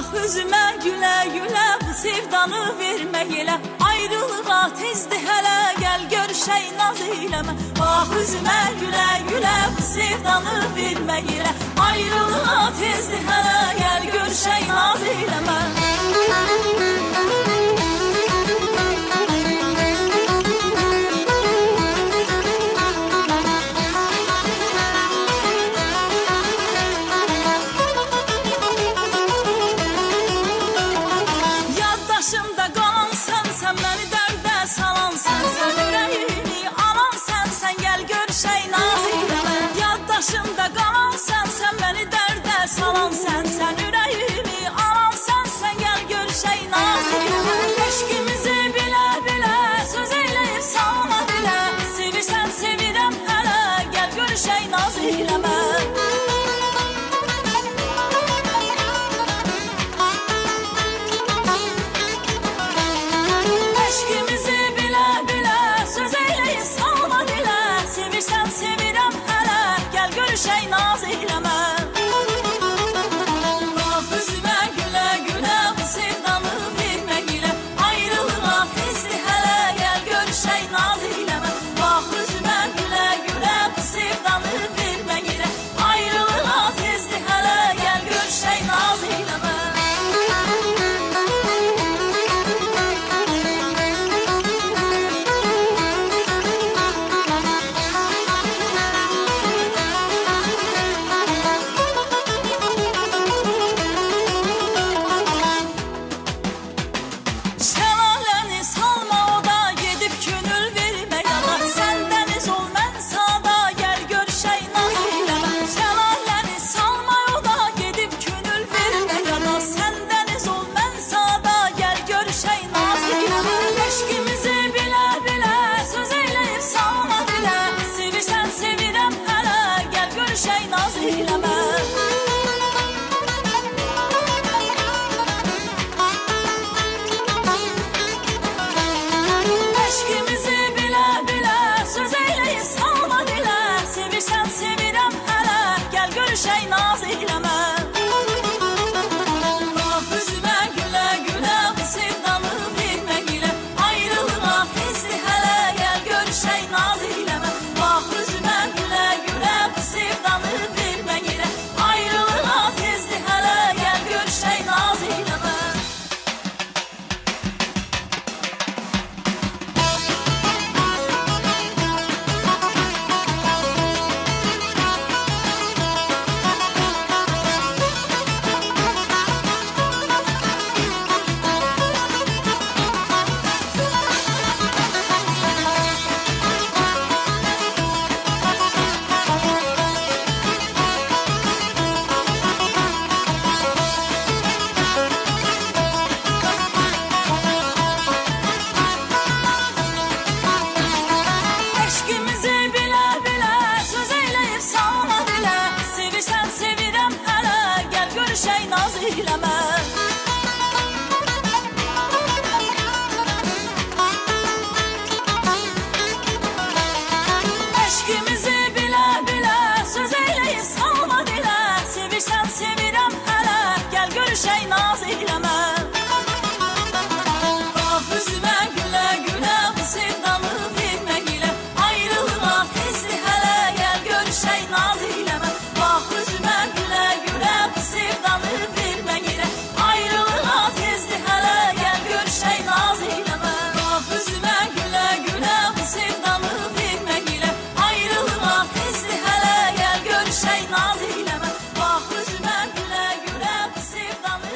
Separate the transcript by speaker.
Speaker 1: Bax üzümə gülə gülə, bu sevdanı vermək elə. Ayrılığa tezdir hələ, gəl görüşək naz eləmə. Bax üzümə gülə gülə, bu sevdanı vermək elə. Ayrılığa tezdir hələ, gəl görüşək naz eləmə. Yaddaşımda qalan sənsən, məni dərdə salan sənsən. Ürəyimi alan sənsən, gəl görüşək naz eləmə. Eşqimizi bilə bilə, söz eyləyib salma dilə. Sevirsən sevirəm hələ, gəl görüşək naz eləmə. Eşqimizi bilə bilə, söz eyləyib salma dilə. Sevirsən sevirəm hələ, gəl görüşək naz eləmə. Bax üzümə gülə gülə, bu sevdanı vermək elə. Ayrılığa tezdir hələ, gəl görüşək naz eləmə. Bax üzümə gülə gülə, bu sevdanı vermək elə. Ayrılığa tezdir hələ, gəl görüşək naz eləmə. Eşqimizi bilə bilə, söz eyləyib salma dilə. Sevirsən sevirəm hələ, gəl görüşək naz eləmə.